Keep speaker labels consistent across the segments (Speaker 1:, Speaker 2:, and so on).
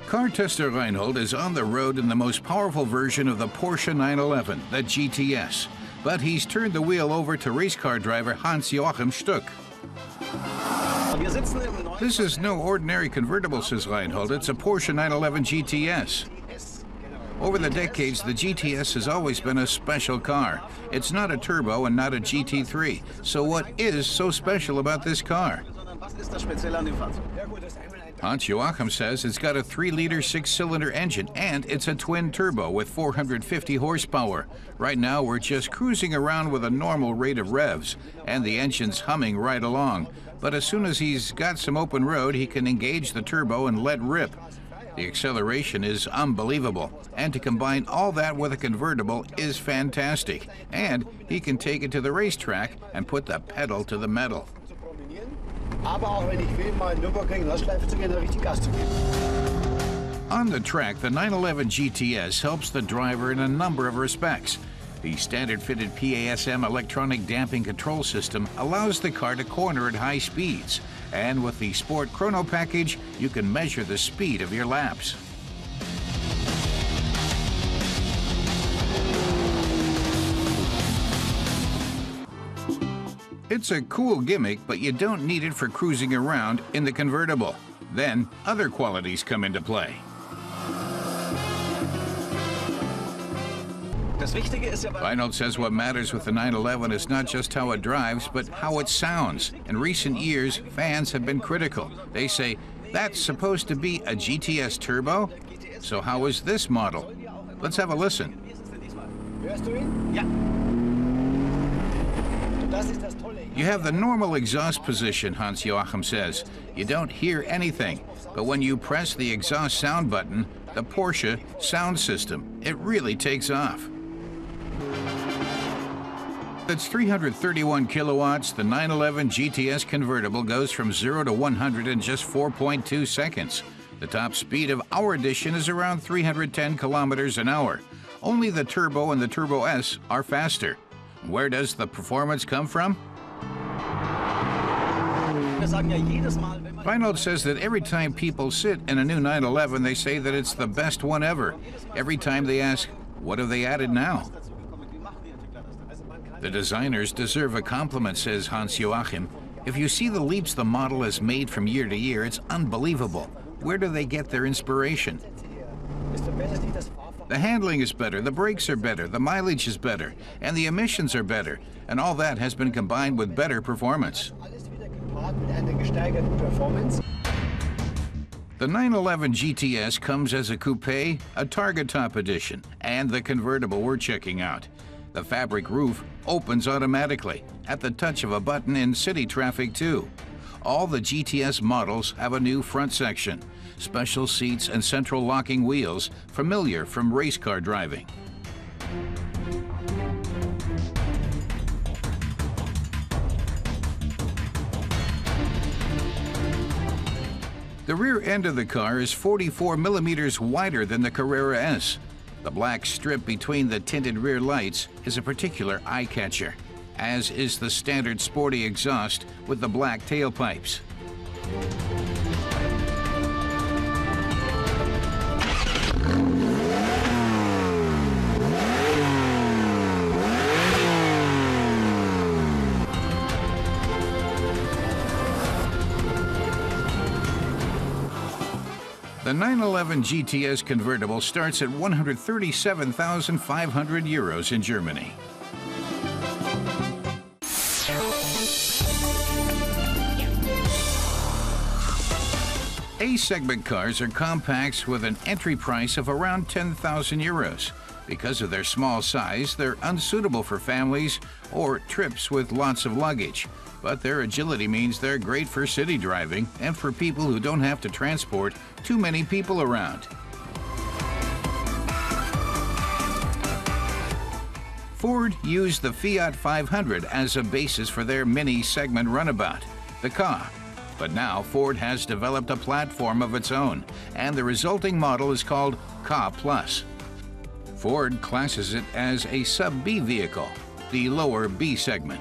Speaker 1: Car tester Reinhold is on the road in the most powerful version of the Porsche 911, the GTS. But he's turned the wheel over to race car driver Hans-Joachim Stuck. This is no ordinary convertible, says Reinhold. It's a Porsche 911 GTS. Over the decades, the GTS has always been a special car. It's not a turbo and not a GT3. So what is so special about this car? Hans-Joachim says it's got a 3-liter 6-cylinder engine and it's a twin turbo with 450 horsepower. Right now we're just cruising around with a normal rate of revs and the engine's humming right along. But as soon as he's got some open road, he can engage the turbo and let rip. The acceleration is unbelievable, and to combine all that with a convertible is fantastic. And he can take it to the racetrack and put the pedal to the metal. On the track, the 911 GTS helps the driver in a number of respects. The standard-fitted PASM electronic damping control system allows the car to corner at high speeds. And with the Sport Chrono package, you can measure the speed of your laps. It's a cool gimmick, but you don't need it for cruising around in the convertible. Then, other qualities come into play. Reinhold says what matters with the 911 is not just how it drives, but how it sounds. In recent years, fans have been critical. They say, that's supposed to be a GTS turbo? So how is this model? Let's have a listen. You have the normal exhaust position, Hans-Joachim says. You don't hear anything. But when you press the exhaust sound button, the Porsche sound system, it really takes off. It's 331 kilowatts. The 911 GTS convertible goes from 0 to 100 in just 4.2 seconds. The top speed of our edition is around 310 kilometers an hour. Only the Turbo and the Turbo S are faster. Where does the performance come from? Reinhold says that every time people sit in a new 911, they say that it's the best one ever. Every time they ask, what have they added now? The designers deserve a compliment, says Hans-Joachim. If you see the leaps the model has made from year to year, it's unbelievable. Where do they get their inspiration? The handling is better, the brakes are better, the mileage is better, and the emissions are better, and all that has been combined with better performance. The 911 GTS comes as a coupe, a target top edition, and the convertible we're checking out. The fabric roof opens automatically at the touch of a button in city traffic too. All the GTS models have a new front section, special seats and central locking wheels, familiar from race car driving. The rear end of the car is 44 millimeters wider than the Carrera S. The black strip between the tinted rear lights is a particular eye-catcher, as is the standard sporty exhaust with the black tailpipes. The 911 GTS convertible starts at 137,500 euros in Germany. A-segment cars are compacts with an entry price of around 10,000 euros. Because of their small size, they're unsuitable for families or trips with lots of luggage. But their agility means they're great for city driving and for people who don't have to transport too many people around. Ford used the Fiat 500 as a basis for their mini-segment runabout, the Ka. But now Ford has developed a platform of its own, and the resulting model is called Ka Plus. Ford classes it as a sub-B vehicle, the lower B segment.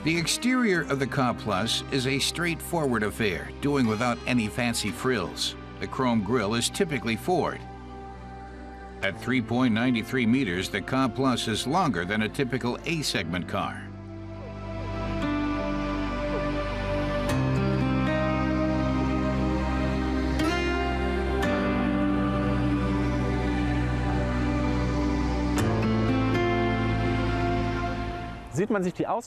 Speaker 1: The exterior of the Ka Plus is a straightforward affair, doing without any fancy frills. The chrome grille is typically Ford. At 3.93 meters, the Ka Plus is longer than a typical A-segment car.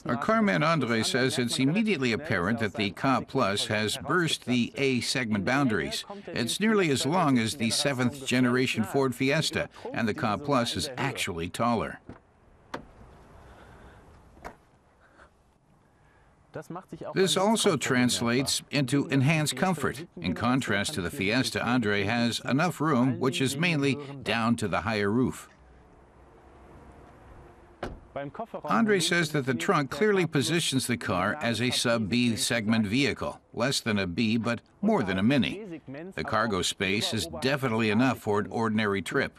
Speaker 1: Our carman Andre says it's immediately apparent that the Ka Plus has burst the A-segment boundaries. It's nearly as long as the 7th generation Ford Fiesta, and the Ka Plus is actually taller. This also translates into enhanced comfort. In contrast to the Fiesta, Andre has enough room, which is mainly down to the higher roof. Andre says that the trunk clearly positions the car as a sub-B segment vehicle, less than a B but more than a Mini. The cargo space is definitely enough for an ordinary trip.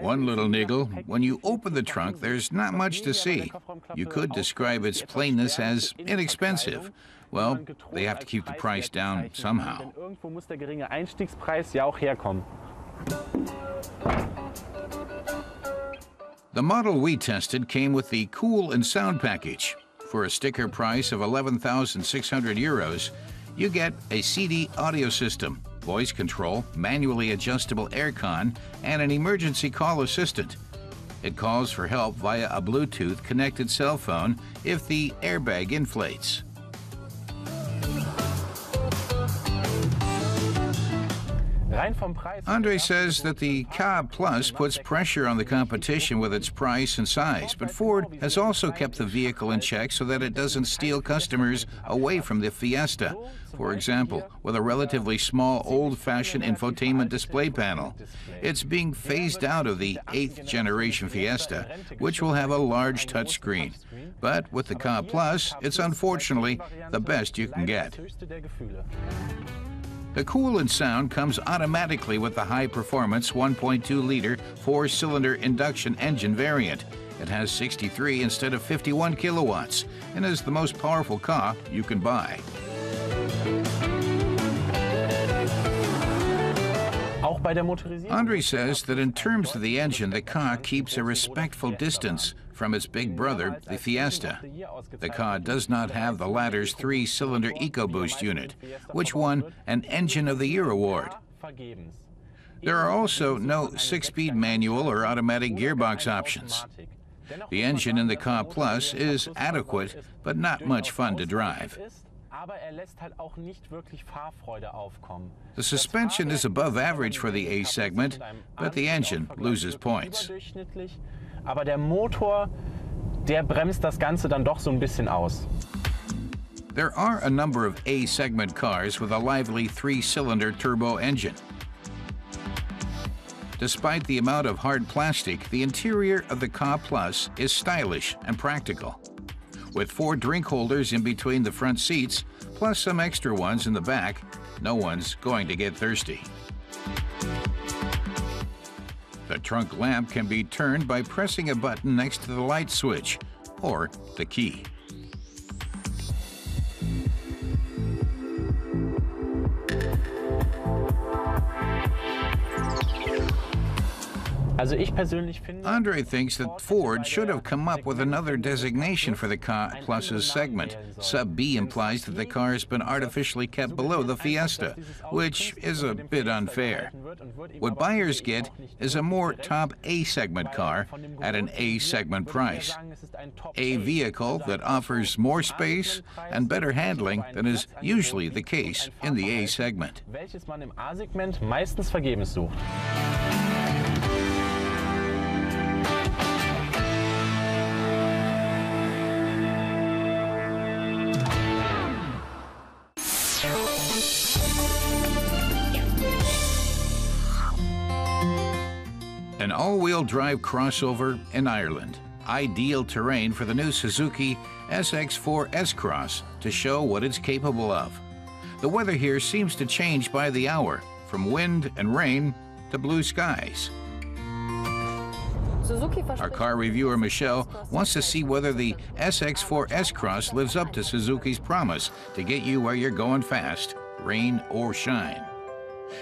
Speaker 1: One little niggle, when you open the trunk, there's not much to see. You could describe its plainness as inexpensive. Well, they have to keep the price down somehow. The model we tested came with the Cool and Sound package. For a sticker price of 11,600 euros, you get a CD audio system, voice control, manually adjustable aircon, and an emergency call assistant. It calls for help via a Bluetooth connected cell phone if the airbag inflates. Andre says that the Ka Plus puts pressure on the competition with its price and size, but Ford has also kept the vehicle in check so that it doesn't steal customers away from the Fiesta. For example, with a relatively small, old-fashioned infotainment display panel. It's being phased out of the 8th generation Fiesta, which will have a large touchscreen. But with the Ka Plus, it's unfortunately the best you can get. The Cool and Sound comes automatically with the high-performance 1.2-liter four-cylinder induction engine variant. It has 63 instead of 51 kilowatts and is the most powerful car you can buy. Andre says that in terms of the engine, the Ka keeps a respectful distance from its big brother, the Fiesta. The Ka does not have the latter's 3-cylinder EcoBoost unit, which won an Engine of the Year award. There are also no 6-speed manual or automatic gearbox options. The engine in the Ka Plus is adequate, but not much fun to drive. The suspension is above average for the A segment, but the engine loses points.
Speaker 2: Aber der Motor, der bremst das Ganze dann doch so ein bisschen aus.
Speaker 1: There are a number of A-segment cars with a lively 3-cylinder turbo engine. Despite the amount of hard plastic, the interior of the Ka Plus is stylish and practical. With 4 drink holders in between the front seats, plus some extra ones in the back, no one's going to get thirsty. The trunk lamp can be turned by pressing a button next to the light switch, or the key. Andre thinks that Ford should have come up with another designation for the Ka Plus's segment. Sub-B implies that the car has been artificially kept below the Fiesta, which is a bit unfair. What buyers get is a more top A-segment car at an A-segment price. A vehicle that offers more space and better handling than is usually the case in the A-segment.
Speaker 2: Welches man im A-Segment meistens vergebens sucht.
Speaker 1: An all-wheel drive crossover in Ireland. Ideal terrain for the new Suzuki SX4 S-Cross to show what it's capable of. The weather here seems to change by the hour, from wind and rain to blue skies. Our car reviewer Michelle wants to see whether the SX4 S-Cross lives up to Suzuki's promise to get you where you're going fast, rain or shine.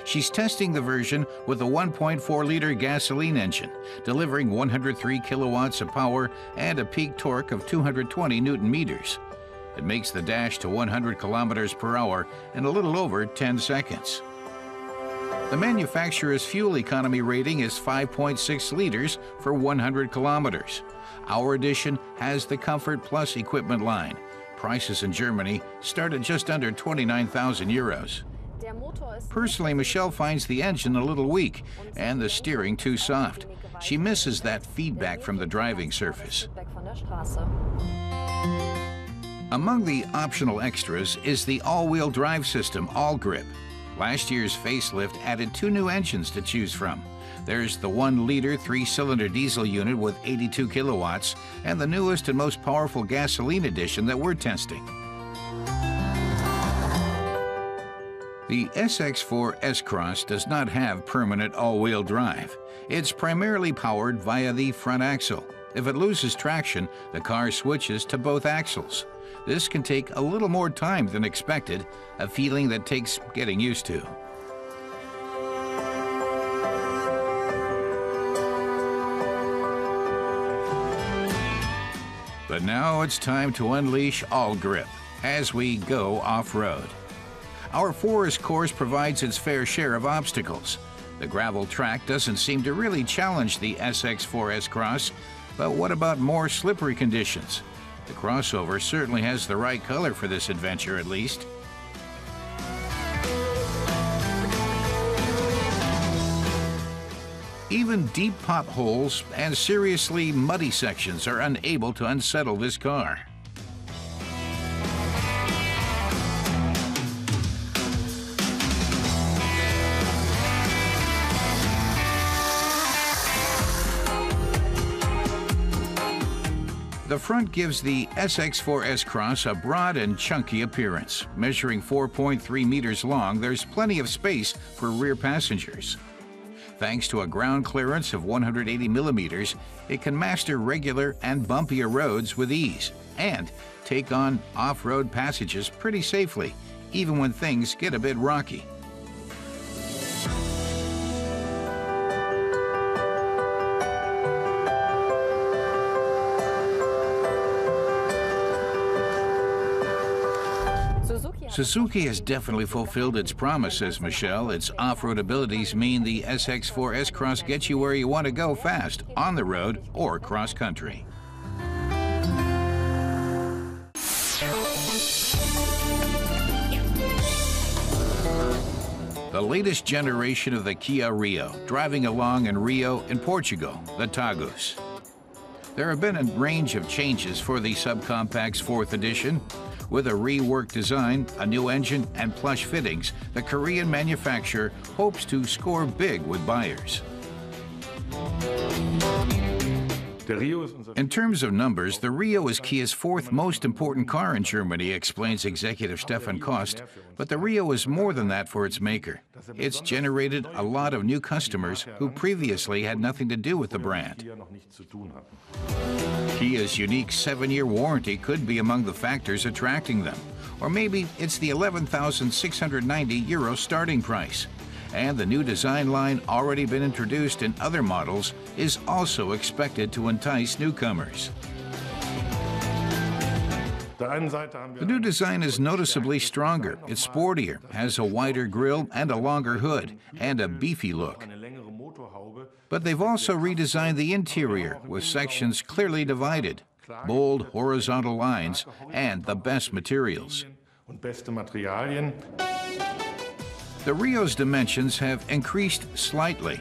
Speaker 1: She's testing the version with a 1.4-liter gasoline engine, delivering 103 kilowatts of power and a peak torque of 220 Newton meters. It makes the dash to 100 kilometers per hour in a little over 10 seconds. The manufacturer's fuel economy rating is 5.6 liters for 100 kilometers. Our edition has the Comfort Plus equipment line. Prices in Germany start at just under 29,000 euros. Personally, Michelle finds the engine a little weak and the steering too soft. She misses that feedback from the driving surface. Among the optional extras is the all-wheel drive system, All Grip. Last year's facelift added 2 new engines to choose from. There's the 1-liter 3-cylinder diesel unit with 82 kilowatts and the newest and most powerful gasoline edition that we're testing. The SX4 S-Cross does not have permanent all-wheel drive. It's primarily powered via the front axle. If it loses traction, the car switches to both axles. This can take a little more time than expected, a feeling that takes getting used to. But now it's time to unleash All Grip as we go off-road. Our forest course provides its fair share of obstacles. The gravel track doesn't seem to really challenge the SX4 S-Cross, but what about more slippery conditions? The crossover certainly has the right color for this adventure, at least. Even deep potholes and seriously muddy sections are unable to unsettle this car. The front gives the SX4 S-Cross a broad and chunky appearance. Measuring 4.3 meters long, there's plenty of space for rear passengers. Thanks to a ground clearance of 180 millimeters, it can master regular and bumpier roads with ease and take on off-road passages pretty safely, even when things get a bit rocky. Suzuki has definitely fulfilled its promise, says Michelle. Its off-road abilities mean the SX4 S-Cross gets you where you want to go fast, on the road or cross-country. The latest generation of the Kia Rio, driving along in Rio in Portugal, the Tagus. There have been a range of changes for the subcompact's 4th edition. With a reworked design, a new engine, and plush fittings, the Korean manufacturer hopes to score big with buyers. In terms of numbers, the Rio is Kia's 4th most important car in Germany, explains executive Stefan Kost, but the Rio is more than that for its maker. It's generated a lot of new customers who previously had nothing to do with the brand. Kia's unique 7-year warranty could be among the factors attracting them. Or maybe it's the €11,690 starting price. And the new design line, already been introduced in other models, is also expected to entice newcomers. The new design is noticeably stronger. It's sportier, has a wider grille and a longer hood, and a beefy look. But they've also redesigned the interior with sections clearly divided, bold horizontal lines, and the best materials. The Rio's dimensions have increased slightly.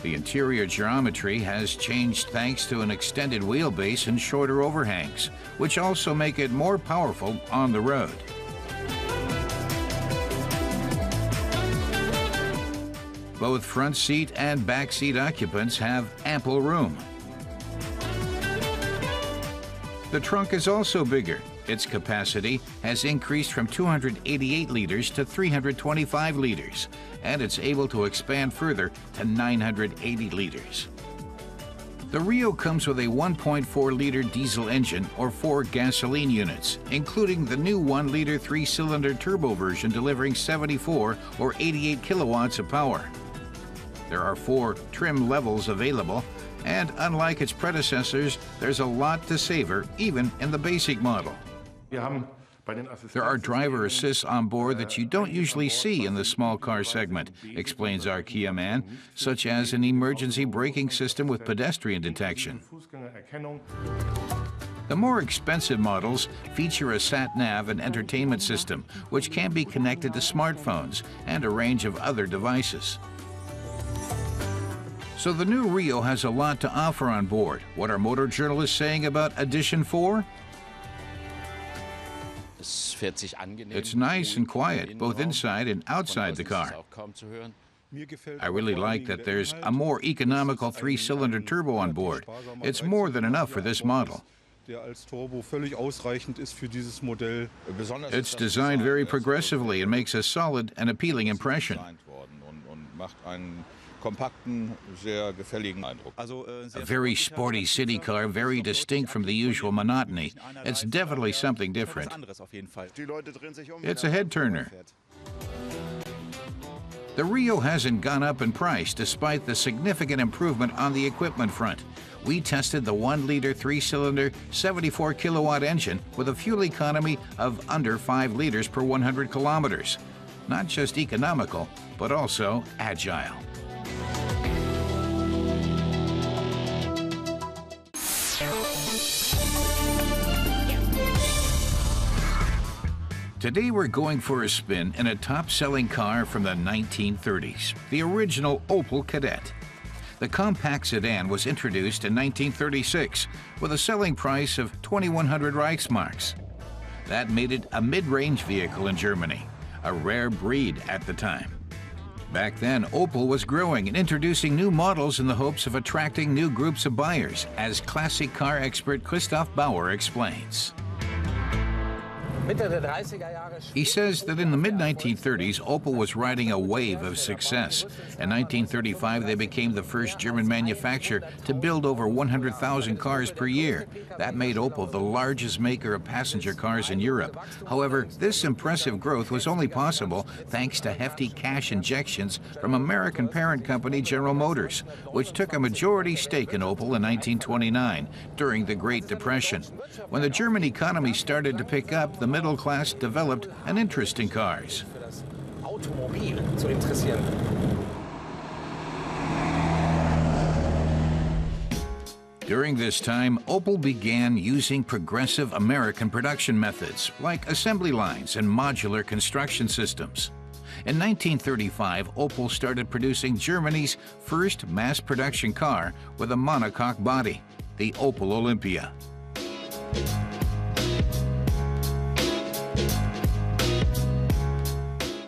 Speaker 1: The interior geometry has changed thanks to an extended wheelbase and shorter overhangs, which also make it more powerful on the road. Both front seat and back seat occupants have ample room. The trunk is also bigger. Its capacity has increased from 288 liters to 325 liters, and it's able to expand further to 980 liters. The Rio comes with a 1.4-liter diesel engine or 4 gasoline units, including the new 1-liter 3-cylinder turbo version delivering 74 or 88 kilowatts of power. There are 4 trim levels available, and unlike its predecessors, there's a lot to savor even in the basic model. There are driver assists on board that you don't usually see in the small car segment, explains our Kia man, such as an emergency braking system with pedestrian detection. The more expensive models feature a sat-nav and entertainment system, which can be connected to smartphones and a range of other devices. So the new Rio has a lot to offer on board. What are motor journalists saying about Edition 4? It's nice and quiet, both inside and outside the car. I really like that there's a more economical 3-cylinder turbo on board. It's more than enough for this model. It's designed very progressively and makes a solid and appealing impression. A very sporty city car, very distinct from the usual monotony. It's definitely something different. It's a head-turner. The Rio hasn't gone up in price despite the significant improvement on the equipment front. We tested the 1-liter 3-cylinder 74-kilowatt engine with a fuel economy of under 5 liters per 100 kilometers. Not just economical, but also agile. Today we're going for a spin in a top-selling car from the 1930s, the original Opel Kadett. The compact sedan was introduced in 1936 with a selling price of 2,100 Reichsmarks. That made it a mid-range vehicle in Germany, a rare breed at the time. Back then, Opel was growing and introducing new models in the hopes of attracting new groups of buyers, as classic car expert Christoph Bauer explains. He says that in the mid-1930s, Opel was riding a wave of success. In 1935, they became the first German manufacturer to build over 100,000 cars per year. That made Opel the largest maker of passenger cars in Europe. However, this impressive growth was only possible thanks to hefty cash injections from American parent company General Motors, which took a majority stake in Opel in 1929 during the Great Depression. When the German economy started to pick up, the middle class developed an interest in cars. During this time, Opel began using progressive American production methods like assembly lines and modular construction systems. In 1935, Opel started producing Germany's first mass production car with a monocoque body, the Opel Olympia.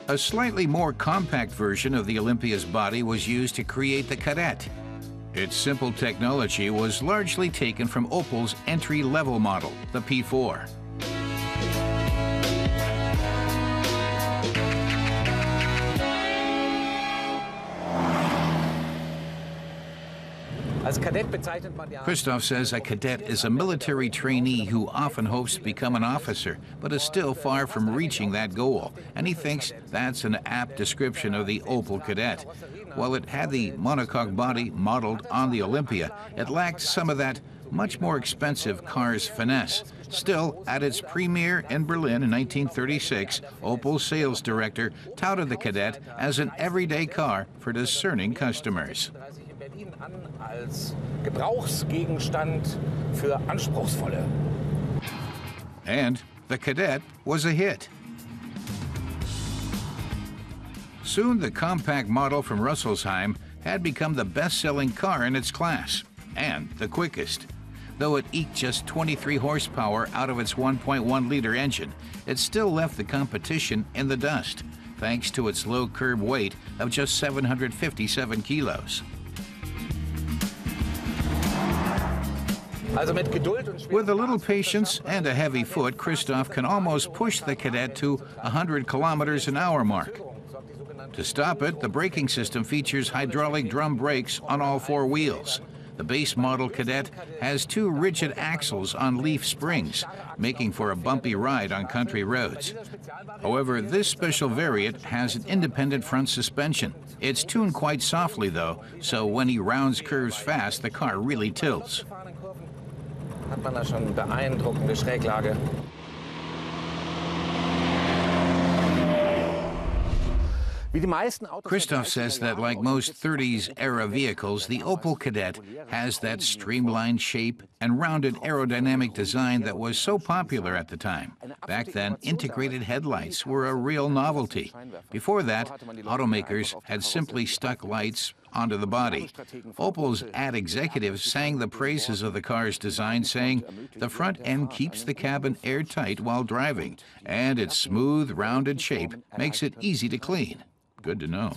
Speaker 1: A slightly more compact version of the Olympia's body was used to create the Kadett. Its simple technology was largely taken from Opel's entry-level model, the P4. Christoph says a cadet is a military trainee who often hopes to become an officer, but is still far from reaching that goal, and he thinks that's an apt description of the Opel Kadett. While it had the monocoque body modeled on the Olympia, it lacked some of that much more expensive car's finesse. Still, at its premiere in Berlin in 1936, Opel's sales director touted the Kadett as an everyday car for discerning customers. And the Kadett was a hit. Soon the compact model from Rüsselsheim had become the best-selling car in its class, and the quickest. Though it eked just 23 horsepower out of its 1.1-liter engine, it still left the competition in the dust, thanks to its low curb weight of just 757 kilos. With a little patience and a heavy foot, Christoph can almost push the Kadett to 100 kilometers an hour mark. To stop it, the braking system features hydraulic drum brakes on all four wheels. The base model Cadet has two rigid axles on leaf springs, making for a bumpy ride on country roads. However, this special variant has an independent front suspension. It's tuned quite softly though, so when he rounds curves fast, the car really tilts.
Speaker 3: Hat man da schon beeindruckende Schräglage.
Speaker 1: Christoph says that like most 30s-era vehicles, the Opel Kadett has that streamlined shape and rounded aerodynamic design that was so popular at the time. Back then, integrated headlights were a real novelty. Before that, automakers had simply stuck lights onto the body. Opel's ad executive sang the praises of the car's design, saying, "The front end keeps the cabin airtight while driving, and its smooth, rounded shape makes it easy to clean." Good to know.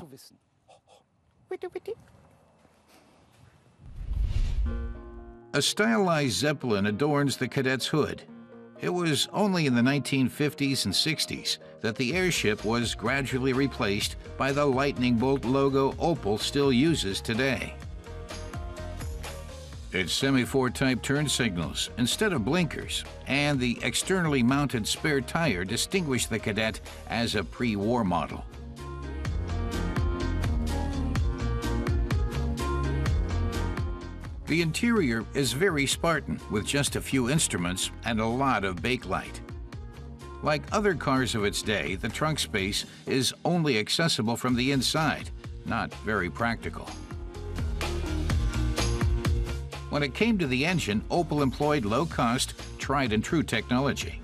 Speaker 1: A stylized Zeppelin adorns the Cadett's hood. It was only in the 1950s and 60s that the airship was gradually replaced by the lightning bolt logo Opel still uses today. Its semaphore type turn signals instead of blinkers, and the externally mounted spare tire distinguish the Kadett as a pre-war model. The interior is very Spartan, with just a few instruments and a lot of bakelite. Like other cars of its day, the trunk space is only accessible from the inside, not very practical. When it came to the engine, Opel employed low-cost, tried-and-true technology.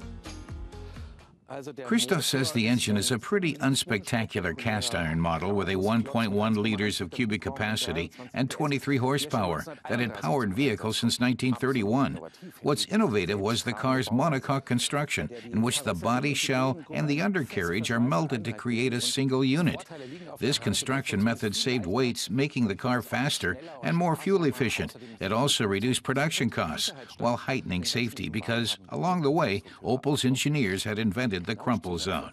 Speaker 1: Christoph says the engine is a pretty unspectacular cast-iron model with a 1.1 liters of cubic capacity and 23 horsepower that had powered vehicles since 1931. What's innovative was the car's monocoque construction, in which the body shell and the undercarriage are melded to create a single unit. This construction method saved weights, making the car faster and more fuel efficient. It also reduced production costs while heightening safety because, along the way, Opel's engineers had invented the crumple zone.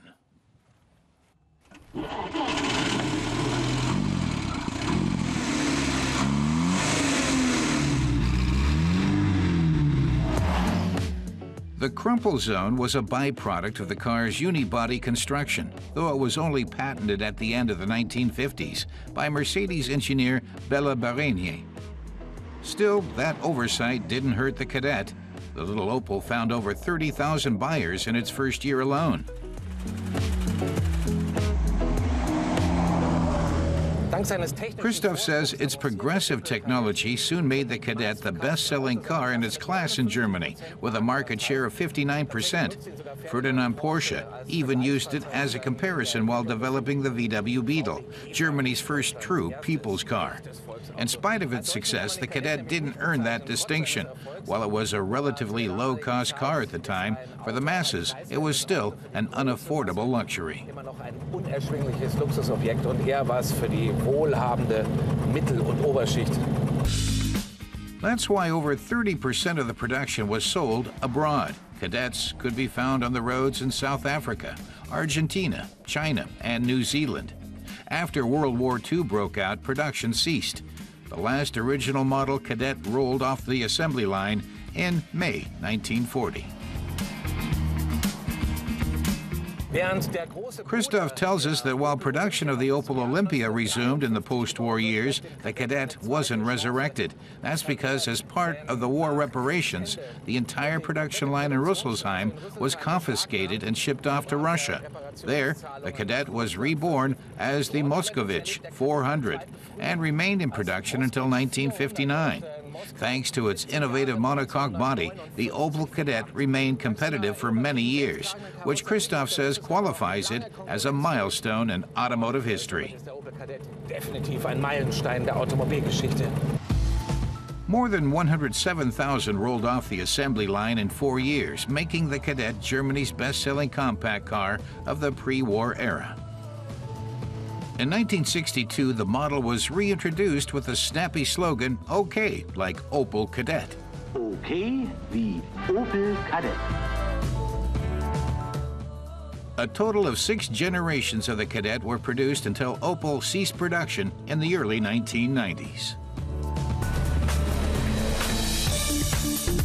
Speaker 1: The crumple zone was a byproduct of the car's unibody construction, though it was only patented at the end of the 1950s by Mercedes engineer Bella Barrenier. Still, that oversight didn't hurt the Kadett. The little Opel found over 30,000 buyers in its first year alone. Christoph says its progressive technology soon made the Kadett the best-selling car in its class in Germany, with a market share of 59%. Ferdinand Porsche even used it as a comparison while developing the VW Beetle, Germany's first true people's car. In spite of its success, the Kadett didn't earn that distinction. While it was a relatively low-cost car at the time, for the masses, it was still an unaffordable luxury. That's why over 30% of the production was sold abroad. Kadetts could be found on the roads in South Africa, Argentina, China, and New Zealand. After World War II broke out, production ceased. The last original model Kadett rolled off the assembly line in May 1940. Christoph tells us that while production of the Opel Olympia resumed in the post-war years, the Kadett wasn't resurrected. That's because as part of the war reparations, the entire production line in Rüsselsheim was confiscated and shipped off to Russia. There, the Kadett was reborn as the Moskowitz 400 and remained in production until 1959. Thanks to its innovative monocoque body, the Opel Kadett remained competitive for many years, which Christoph says qualifies it as a milestone in automotive history. More than 107,000 rolled off the assembly line in 4 years, making the Kadett Germany's best-selling compact car of the pre-war era. In 1962, the model was reintroduced with the snappy slogan, "OK, like Opel Kadett."
Speaker 4: OK wie Opel Kadett.
Speaker 1: A total of 6 generations of the Kadett were produced until Opel ceased production in the early 1990s.
Speaker 3: Tschüss.